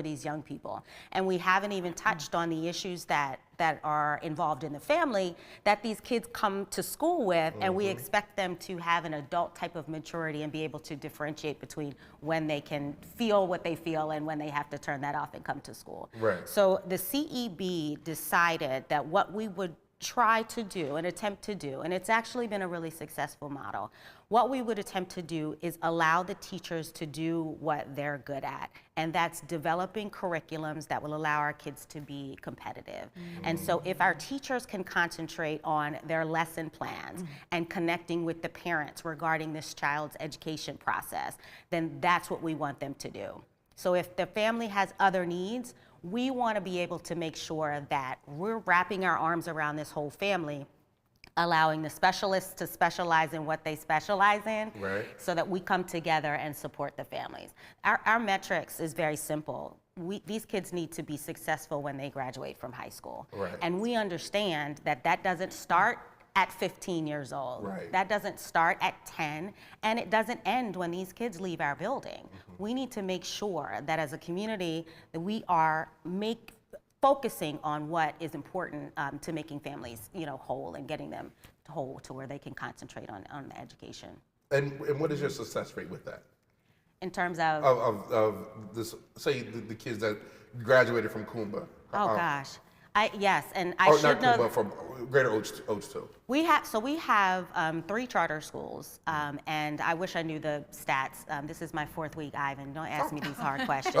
these young people. And we haven't even touched on the issues that are involved in the family that these kids come to school with, and we expect them to have an adult type of maturity and be able to differentiate between when they can feel what they feel and when they have to turn that off and come to school. Right. So the CEB decided that what we would try to do, and attempt to do, and it's actually been a really successful model. What we would attempt to do is allow the teachers to do what they're good at, and that's developing curriculums that will allow our kids to be competitive. And so if our teachers can concentrate on their lesson plans and connecting with the parents regarding this child's education process, then that's what we want them to do. So if the family has other needs, we want to be able to make sure that we're wrapping our arms around this whole family, allowing the specialists to specialize in what they specialize in, so that we come together and support the families. Our metrics is very simple. These kids need to be successful when they graduate from high school. And we understand that that doesn't start at 15 years old. That doesn't start at 10, and it doesn't end when these kids leave our building. We need to make sure that as a community that we are focusing on what is important to making families, whole and getting them whole to where they can concentrate on the education. And what is your success rate with that? In terms of? Of this, say the kids that graduated from Kumba. Oh gosh. Yes, and I should know. But from Greater Oaks-2. We have 3 charter schools, and I wish I knew the stats. This is my 4th week, Ivan. Don't ask me these hard questions.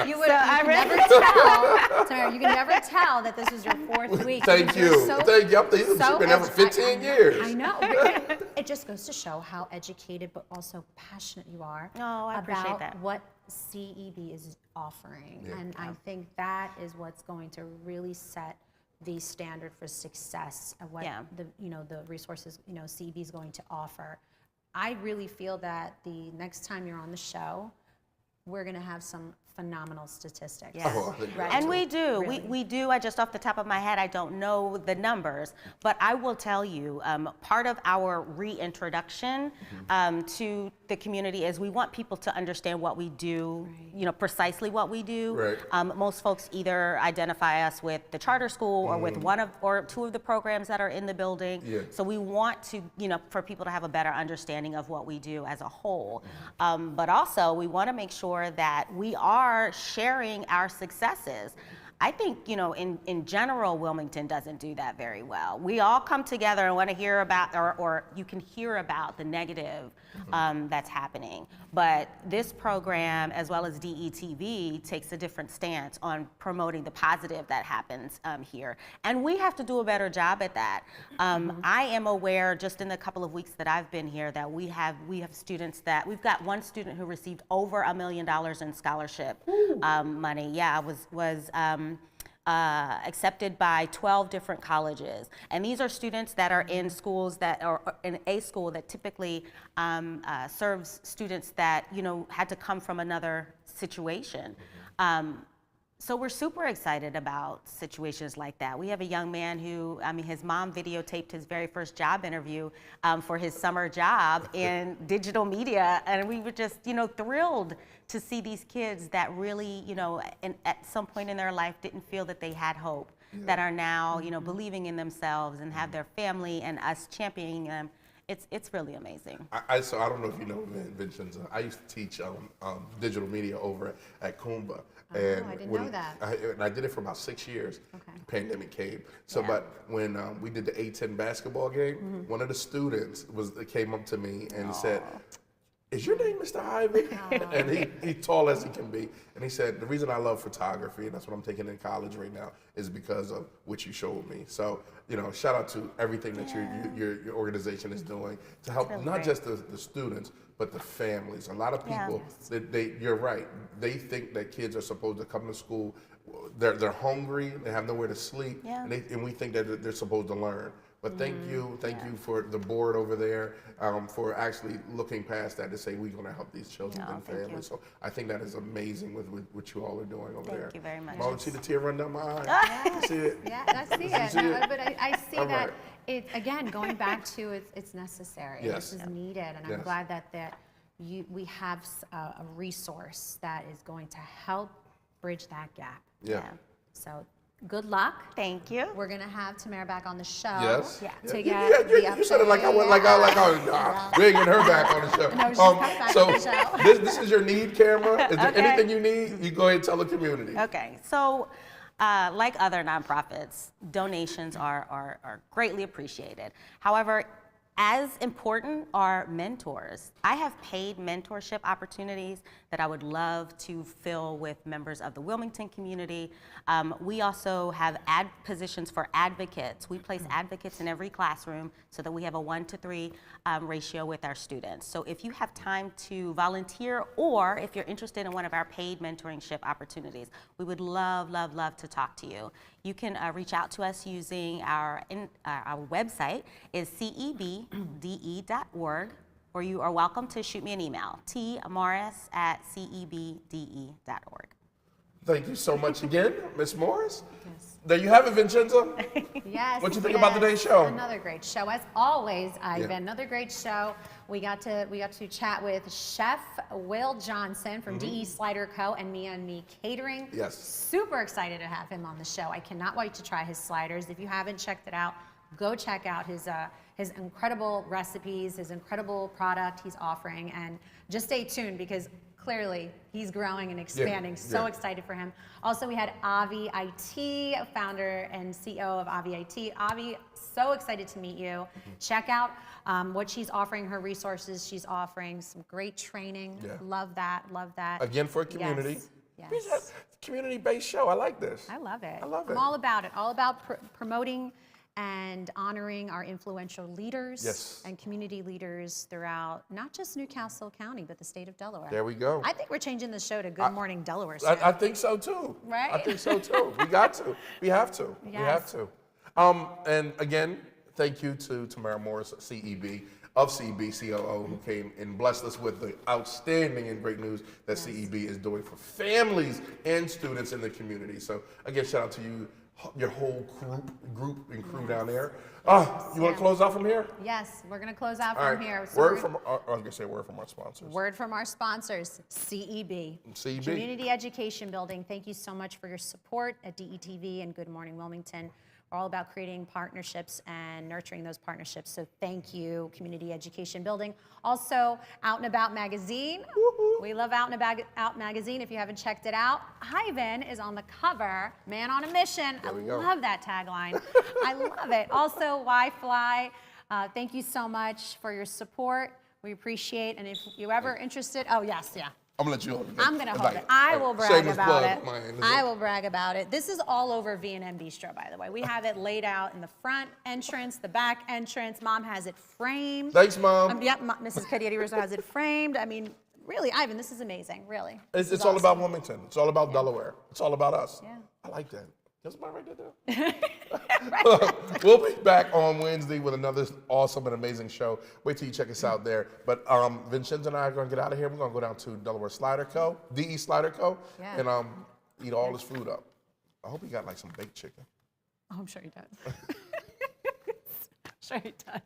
You can never tell that this was your 4th week. Thank you. Thank you. You've been there for 15 years. I know. It just goes to show how educated but also passionate you are about what CEB is offering. And I think that is what's going to really set the standard for success of what the resources CEB is going to offer. I really feel that the next time you're on the show, we're going to have some phenomenal statistics. Yes. And we do. Really. We do. I just off the top of my head, I don't know the numbers, but I will tell you, part of our reintroduction to the community is we want people to understand what we do, precisely what we do. Most folks either identify us with the charter school or with one or 2 of the programs that are in the building. So we want to, for people to have a better understanding of what we do as a whole. But also we want to make sure that we are sharing our successes. I think, in general, Wilmington doesn't do that very well. We all come together and want to hear about, or you can hear about the negative that's happening. But this program, as well as DETV, takes a different stance on promoting the positive that happens here. And we have to do a better job at that. I am aware, just in the couple of weeks that I've been here, that we have students that, we've got one student who received over $1 million in scholarship money. Yeah, was accepted by 12 different colleges. And these are students that are in schools that are in a school that typically serves students that, had to come from another situation. So we're super excited about situations like that. We have a young man who, his mom videotaped his very first job interview for his summer job in digital media, and we were just, thrilled to see these kids that really, at some point in their life didn't feel that they had hope, that are now, believing in themselves and have their family and us championing them. It's really amazing. So I don't know if you know Vincenza. I used to teach digital media over at Kumba. And I didn't know that. I did it for about 6 years. The pandemic came. So, but when we did the A10 basketball game, one of the students came up to me and said, "Is your name Mr. Ivit?" And he's tall as he can be. And he said, "The reason I love photography, and that's what I'm taking in college right now, is because of what you showed me." So, shout out to everything that your organization is doing to help not just the students, but the families. A lot of people, you're right, they think that kids are supposed to come to school, they're hungry, they have nowhere to sleep, and we think that they're supposed to learn. But thank you for the board over there for actually looking past that to say we're going to help these children and families. So I think that is amazing with what you all are doing over there. Thank you very much. Oh, see the tear run down my eye? See it? Yeah, I see it. But I see that it, again, going back to it's necessary. This is needed, and I'm glad that we have a resource that is going to help bridge that gap. So good luck. Thank you. We're gonna have Tamara back on the show. Yes. To get the update. You said it like I went we ain't getting her back on the show. No, she's coming back on the show. This is your need camera. Is there anything you need? You go ahead and tell the community. Okay. So like other nonprofits, donations are greatly appreciated. However, as important are mentors. I have paid mentorship opportunities that I would love to fill with members of the Wilmington community. We also have positions for advocates. We place advocates in every classroom so that we have a 1-to-3 ratio with our students. So if you have time to volunteer, or if you're interested in one of our paid mentorship opportunities, we would love, love, love to talk to you. You can reach out to us using our website is cebde.org, or you are welcome to shoot me an email, tmorris@cebde.org. Thank you so much again, Ms. Morris. Yes. There you have it, Vincenzo. Yes. What you think about today's show? Another great show, as always, Ivan. Another great show. We got to chat with Chef Will Johnson from DE Slider Co. and Me Catering. Yes. Super excited to have him on the show. I cannot wait to try his sliders. If you haven't checked it out, go check out his incredible recipes, his incredible product he's offering, and just stay tuned because clearly he's growing and expanding. So excited for him. Also, we had Avi IT, founder and CEO of Avi IT. Avi, so excited to meet you. Check out what she's offering, her resources. She's offering some great training. Love that, love that. Again, for a community. Yes. Community-based show. I like this. I love it. I love it. I'm all about it. All about promoting and honoring our influential leaders and community leaders throughout not just Newcastle County, but the state of Delaware. There we go. I think we're changing the show to Good Morning Delaware. I think so too. Right? I think so too. We got to. We have to. Yes. We have to. And again, thank you to Tamara Morris, CEB of CEB COO, who came and blessed us with the outstanding and great news that CEB is doing for families and students in the community. So again, shout out to you, your whole group and crew down there. You want to close out from here? Yes, we're going to close out All from right. here. So I was going to say word from our sponsors. Word from our sponsors, CEB. Community Education Building. Thank you so much for your support at DETV and Good Morning Wilmington. We're all about creating partnerships and nurturing those partnerships. So thank you, Community Education Building. Also, Out and About Magazine. We love Out and About Magazine. If you haven't checked it out, Ivan is on the cover, Man on a Mission. I love that tagline. I love it. Also, Wi-Fly. Thank you so much for your support. We appreciate, and if you're ever interested, I'm gonna let you hold it. I'm gonna hold it. I will brag about it. I will brag about it. This is all over V&M Bistro, by the way. We have it laid out in the front entrance, the back entrance. Mom has it framed. Thanks, Mom. Yep, Mrs. Cadietti Russo has it framed. I mean, really, Ivan, this is amazing, really. It's all awesome. about Wilmington. It's all about Delaware. It's all about us. Yeah. I like that. That's my right there. We'll be back on Wednesday with another awesome and amazing show. Wait till you check us out there. But Vincenzo and I are going to get out of here. We're going to go down to Delaware Slider Co., DE Slider Co., and eat all this food up. I hope he got like some baked chicken. Oh, I'm sure he does. Sure he does.